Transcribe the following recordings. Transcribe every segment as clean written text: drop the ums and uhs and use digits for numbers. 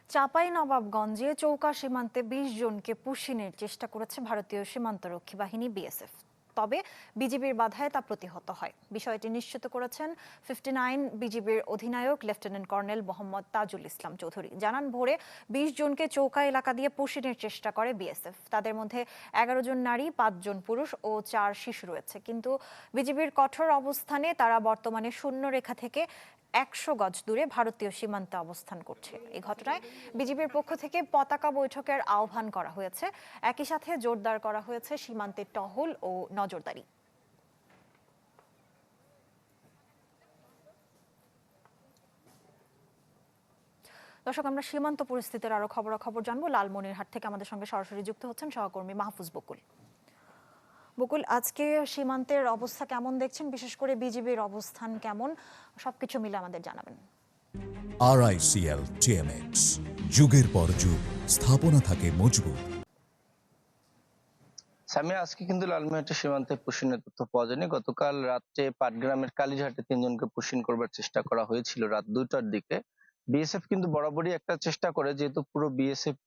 চাঁপাইনবাবগঞ্জে চৌকা সীমান্তে ২০ জনকে পুশিনের চেষ্টা করেছে ভারতীয় সীমান্তরক্ষী বাহিনী বিএসএফ। তবে বিজিবির বাধায় তা প্রতিহত হয়। বিষয়টি নিশ্চিত করেছেন 59 বিজিবির অধিনায়ক লেফটেন্যান্ট কর্নেল মোহাম্মদ তাজুল ইসলাম চৌধুরী। জানান, ভোরে ২০ জনকে চৌকা এলাকা দিয়ে পুশিনের চেষ্টা করে বিএসএফ। তাদের মধ্যে ১১ জন নারী, ৫ জন পুরুষ ও ৪ শিশু রয়েছে। কিন্তু বিজিবির কঠোর অবস্থানে তারা বর্তমানে শূন্য রেখা থেকে ১০০ গজ দূরে ভারতীয় সীমান্তে অবস্থান করছে। এই ঘটনায় বিজিবির পক্ষ থেকে পতাকা বৈঠকের আহ্বান করা হয়েছে। একই সাথে জোরদার করা হয়েছে সীমান্তের টহল ও নজরদারি। দর্শক, আমরা সীমান্ত পরিস্থিতির আরো খবরাখবর জানবো। লালমনিরহাট থেকে আমাদের সঙ্গে সরাসরি যুক্ত হচ্ছেন সহকর্মী মাহফুজ বকুল। বকুল, আজকে সীমান্তের অবস্থা কেমন দেখছেন, বিশেষ করে বিজিবির অবস্থান কেমন, সবকিছু মিলে আমাদের জানাবেন। RICL TMX, যুগের পর যুগ স্থাপনা থাকে মজবুত। সামিয়া, আজকে কিন্তু লালমনিরহাটের সীমান্তে পুশিনের তথ্য পাওয়া যায়নি। গতকাল রাত্রে পাটগ্রামের কালীঘাটে ৩ জনকে পুশিন করবার চেষ্টা করা হয়েছিল রাত ২টার দিকে। বিএসএফ কিন্তু বরাবরই একটা চেষ্টা করে, যেহেতু পুরো বিএসএফ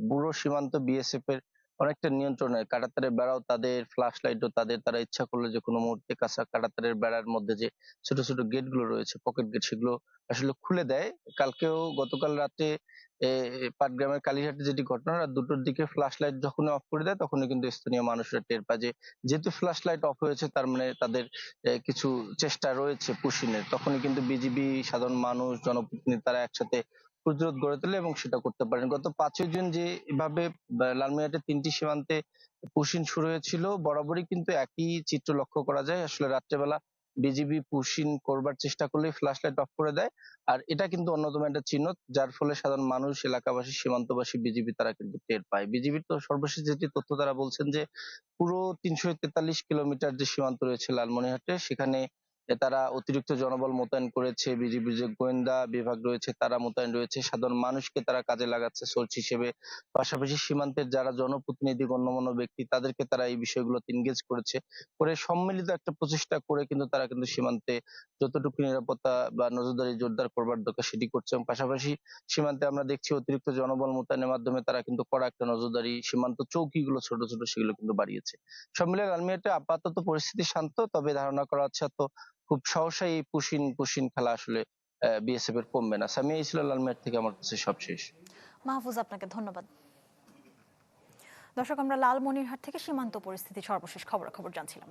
পুরো সীমান্ত বিএসএফ এর অনেকটা নিয়ন্ত্রণে। কাঁটাতারের বেড়াও তাদের, ফ্ল্যাশ লাইটও তাদের। তারা ইচ্ছা করলে যে কোনো মুহূর্তে কাঁটাতারের বেড়ার মধ্যে যে ছোট ছোট গেট গুলো রয়েছে, পকেট গেট, সেগুলো আসলে খুলে দেয়। গতকাল রাতে পাটগ্রামের কালীঘাটে যেটি ঘটনা, রাত ২টোর দিকে ফ্ল্যাশ লাইট যখনই অফ করে দেয়, তখনই কিন্তু স্থানীয় মানুষরা টের পায় যে যেহেতু ফ্ল্যাশ লাইট অফ হয়েছে, তার মানে তাদের কিছু চেষ্টা রয়েছে পুশিনের। তখনই কিন্তু বিজিবি, সাধারণ মানুষ, জনপ্রতিনিধি তারা একসাথে প্রতিরোধ গড়ে তোলে এবং সেটা করতে পারেন। গত ৫ই জুন যে এভাবে লালমনিরহাটের ৩টি সীমান্তে পুশিন শুরু হয়েছিল, বরাবরই কিন্তু একই চিত্র লক্ষ্য করা যায়। আসলে রাত্রেবেলা বিজিবি পুশিন করবার চেষ্টা করলে ফ্ল্যাশ লাইট অফ করে দেয়। আর এটা কিন্তু অন্যতম একটা চিহ্ন, যার ফলে সাধারণ মানুষ, এলাকাবাসী, সীমান্তবাসী, বিজিবি তারা কিন্তু টের পায়। বিজিবির তো সর্বশেষ যেটি তথ্য তারা বলছেন যে পুরো ৩৪৩ কিলোমিটার যে সীমান্ত রয়েছে লালমনিরহাটে, সেখানে তারা অতিরিক্ত জনবল মোতায়েন করেছে। বিজিবির যে গোয়েন্দা বিভাগ রয়েছে তারা মোতায়েন রয়েছে। সাধারণ মানুষকে তারা কাজে লাগাচ্ছে সোর্স হিসেবে। পাশাপাশি সীমান্তের যারা জনপ্রতিনিধি, গণ্যমান্য ব্যক্তি, তাদেরকে তারা এই বিষয়গুলোতে এনগেজ করেছে। করে সম্মিলিত একটা প্রচেষ্টা করে কিন্তু তারা কিন্তু সীমান্তে যতটুকু নিরাপত্তা বা নজরদারি জোরদার করবার দরকার সেটি করছে। এবং পাশাপাশি সীমান্তে আমরা দেখছি অতিরিক্ত জনবল মোতায়েনের মাধ্যমে তারা কিন্তু কড়া একটা নজরদারি, সীমান্ত চৌকিগুলো ছোট ছোট সেগুলো কিন্তু বাড়িয়েছে। সব মিলিয়ে লালমনিরহাটে আপাতত পরিস্থিতি শান্ত, তবে ধারণা করা হচ্ছে তো খুব সহসাই এই পুশিন খেলা আসলে বিএসএফ এর কমবে না। সামিয়া, এই ছিল লালমনিরহাট থেকে আমার কাছে সবশেষ। মাহফুজ, আপনাকে ধন্যবাদ। দর্শক, আমরা লালমনিরহাট থেকে সীমান্ত পরিস্থিতি সর্বশেষ খবরাখবর জানছিলাম।